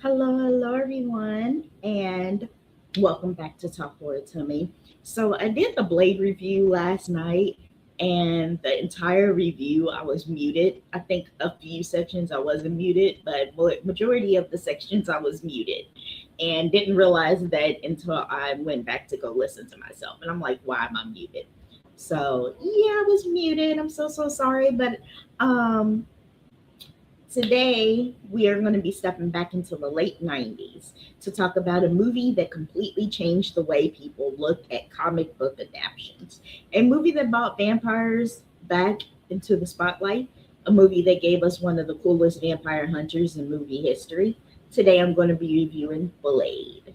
Hello, everyone, and welcome back to Talk Horror to Me. So, I did the Blade review last night, and the entire review I was muted. I think a few sections I wasn't muted, but majority of the sections I was muted, and didn't realize that until I went back to go listen to myself. And I'm like, why am I muted? So, yeah, I was muted. I'm so sorry, but um today, we are going to be stepping back into the late 90s to talk about a movie that completely changed the way people look at comic book adaptations. A movie that brought vampires back into the spotlight, a movie that gave us one of the coolest vampire hunters in movie history. Today, I'm going to be reviewing Blade.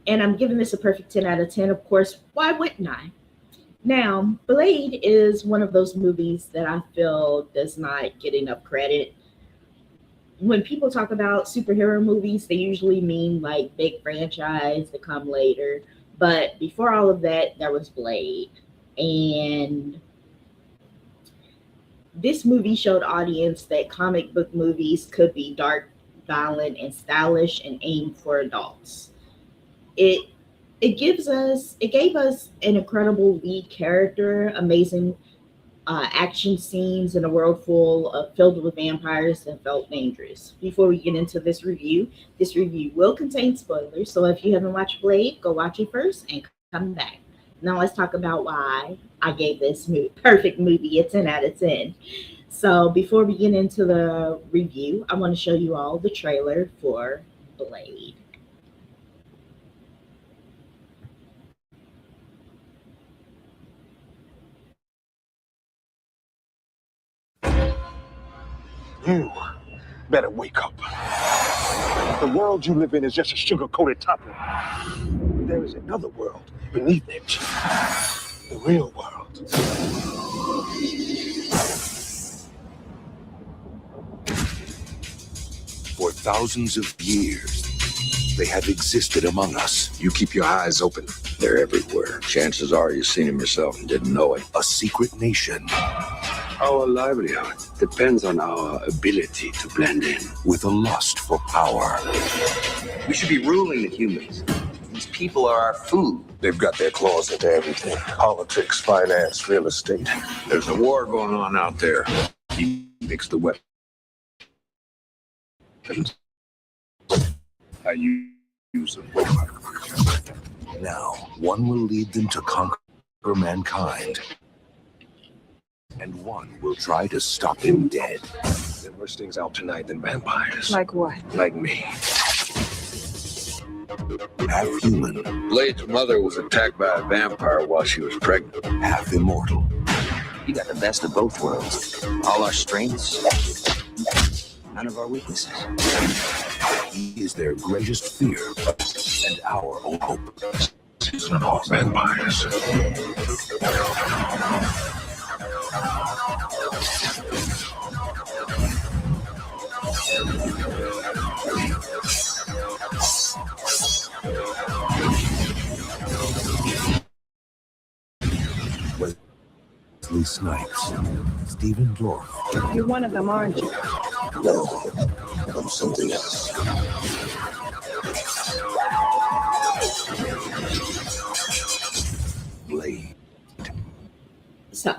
And I'm giving this a perfect 10 out of 10. Of course, why wouldn't I? Now, Blade is one of those movies that I feel does not get enough credit. When people talk about superhero movies, they usually mean like big franchise that come later. But before all of that, there was Blade. And this movie showed audience that comic book movies could be dark, violent, and stylish and aimed for adults. It it gave us an incredible lead character, amazing action scenes in a world filled with vampires that felt dangerous. Before we get into this review will contain spoilers. So if you haven't watched Blade, go watch it first and come back. Now let's talk about why I gave this perfect movie a 10 out of 10. So before we get into the review, I want to show you all the trailer for Blade. You better wake up. The world you live in is just a sugar-coated topping. There is another world beneath it. The real world. For thousands of years, they have existed among us. You keep your eyes open. They're everywhere. Chances are you've seen them yourself and didn't know it. A secret nation Our livelihood depends on our ability to blend in. with a lust for power. We should be ruling the humans. These people are our food. They've got their claws into everything. Politics, finance, real estate. There's a war going on out there. You mix the weapons. I use them. Now, one will lead them to conquer mankind, and one will try to stop him dead. There are worse things out tonight than vampires. Like what? Like me. Half human, Blade's mother was attacked by a vampire while she was pregnant. half immortal. You got the best of both worlds. All our strengths, none of our weaknesses. He is their greatest fear and our only hope. It's not all vampires. Wesley Snipes, Stephen Dorff, You're one of them, aren't you? No, I'm something else. Blade. So,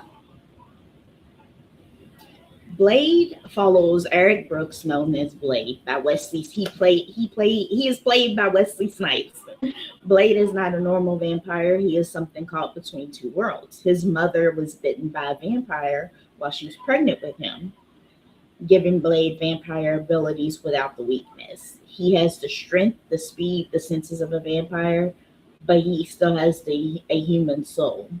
Blade follows Eric Brooks, known as Blade, by Wesley. He is played by Wesley Snipes. Blade is not a normal vampire. He is something caught between two worlds. His mother was bitten by a vampire while she was pregnant with him, giving Blade vampire abilities without the weakness. He has the strength, the speed, the senses of a vampire, but he still has a human soul.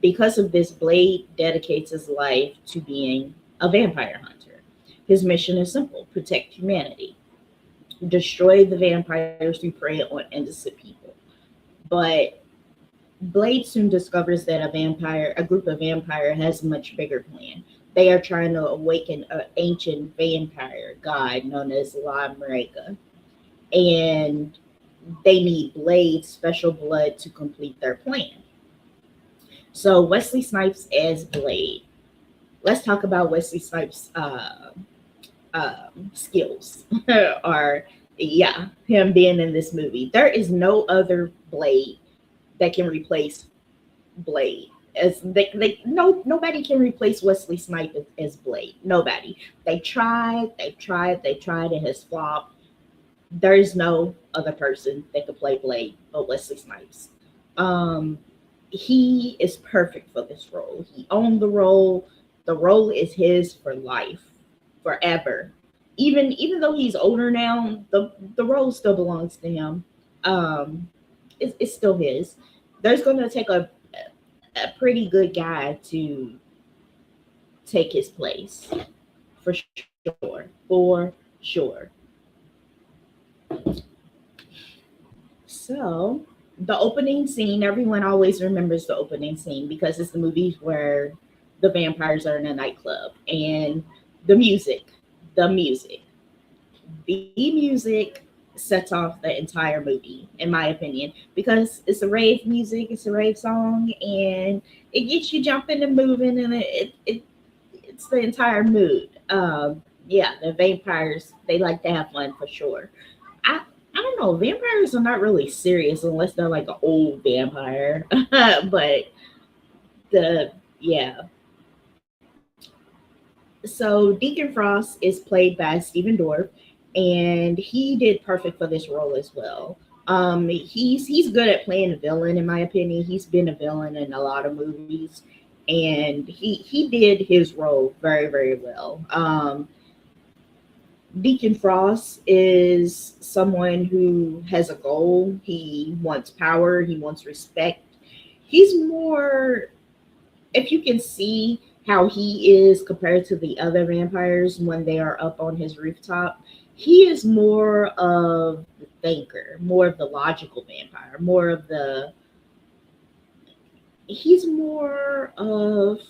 Because of this, Blade dedicates his life to being a vampire hunter. His mission is simple: protect humanity, destroy the vampires who prey on innocent people. But Blade soon discovers that a group of vampire, has a much bigger plan. They are trying to awaken an ancient vampire god known as La Marega, and they need Blade's special blood to complete their plan. So Wesley Snipes as Blade. Let's talk about Wesley Snipes' skills or Yeah, him being in this movie. There is no other Blade that can replace Blade. As nobody can replace Wesley Snipes as Blade. Nobody. They tried, it has flopped. There is no other person that could play Blade but Wesley Snipes. Um, he is perfect for this role. He owned the role. The role is his for life, forever. Even though he's older now, the role still belongs to him. Um, it's still his. There's going to take a pretty good guy to take his place, for sure. For sure. So the opening scene, everyone always remembers the opening scene because it's the movie where the vampires are in a nightclub, and the music, the music, the music sets off the entire movie, in my opinion, because it's a rave music, it's a rave song, and it gets you jumping and moving, and it's the entire mood. Yeah, the vampires, they like to have fun for sure. I don't know. Vampires are not really serious unless they're like an old vampire. But the yeah. So Deacon Frost is played by Stephen Dorff, and he did perfect for this role as well. He's good at playing a villain, in my opinion. He's been a villain in a lot of movies, and he did his role very very well. Deacon Frost is someone who has a goal. He wants power. He wants respect. He's more, if you can see how he is compared to the other vampires when they are up on his rooftop, he is more of the thinker, more of the logical vampire, he's more of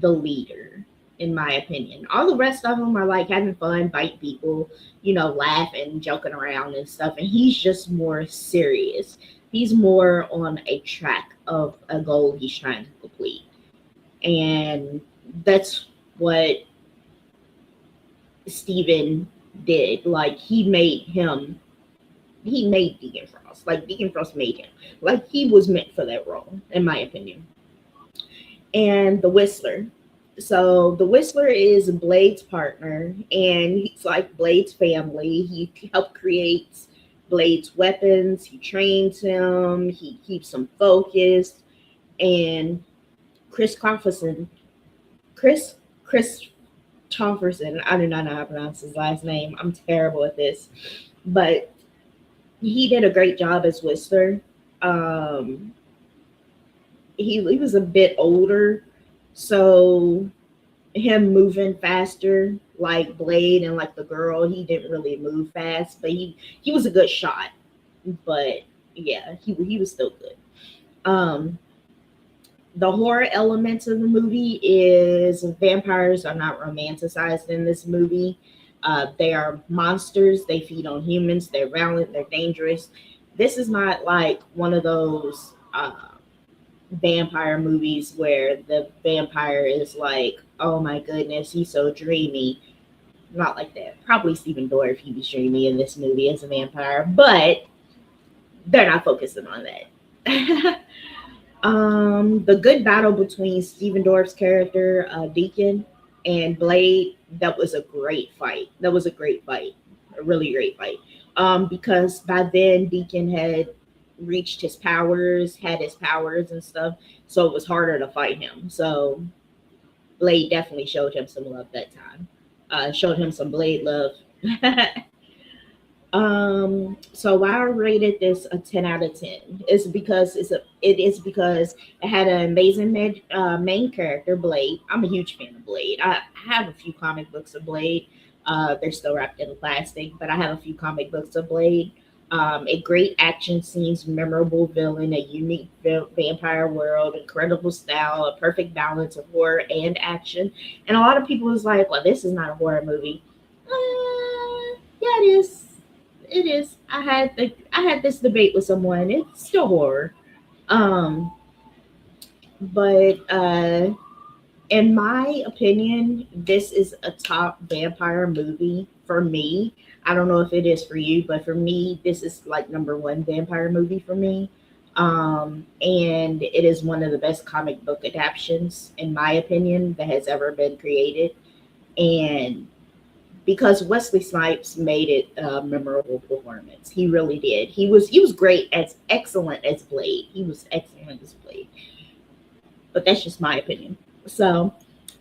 the leader, in my opinion. All the rest of them are like having fun, bite people, laughing, joking around and stuff. And he's just more serious. He's more on a track of a goal he's trying to complete. And that's what Steven did. Like he made Deacon Frost. Like Deacon Frost made him. Like he was meant for that role, in my opinion. And the Whistler. So the Whistler is Blade's partner, and he's like Blade's family. He helped create Blade's weapons. He trains him. He keeps him focused. And Chris Christopherson, Chris Tofferson, I do not know how to pronounce his last name. I'm terrible at this, but he did a great job as Whistler. He was a bit older, so him moving faster like Blade and like the girl, he didn't really move fast, but he was a good shot. But yeah, he was still good. The horror elements of the movie is vampires are not romanticized in this movie. They are monsters. They feed on humans. They're violent. They're dangerous. This is not like one of those vampire movies where the vampire is like, oh my goodness, he's so dreamy. Not like that. Probably Stephen Dorff, he was dreamy in this movie as a vampire, but they're not focusing on that. The good battle between Stephen Dorff's character, Deacon, and Blade, that was a great fight. That was a great fight. A really great fight. Because by then Deacon had reached his powers, had his powers and stuff, so it was harder to fight him. So Blade definitely showed him some love that time. Showed him some Blade love. So why I rated this a 10 out of 10 is because it had an amazing main character, Blade. I'm a huge fan of Blade. I have a few comic books of Blade. They're still wrapped in plastic, but I have a few comic books of Blade. A great action scenes, memorable villain, a unique vampire world, incredible style, a perfect balance of horror and action. And a lot of people was like, well, this is not a horror movie. Yeah, it is. It is. I had this debate with someone. It's still horror. But in my opinion, this is a top vampire movie for me. I don't know if it is for you, but for me, this is like number one vampire movie for me. And it is one of the best comic book adaptations, in my opinion, that has ever been created. And because Wesley Snipes made it a memorable performance, he really did. He was great, as excellent as Blade. He was excellent as Blade. But that's just my opinion. So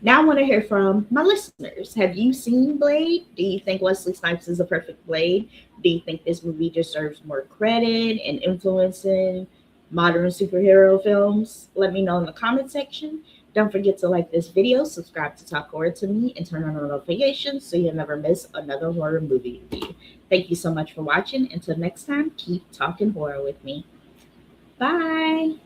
now I want to hear from my listeners. Have you seen Blade? Do you think Wesley Snipes is a perfect Blade? Do you think this movie deserves more credit and influence in modern superhero films? Let me know in the comment section. Don't forget to like this video, subscribe to Talk Horror to Me, and turn on notifications so you'll never miss another horror movie review. Thank you so much for watching. Until next time, keep talking horror with me. Bye.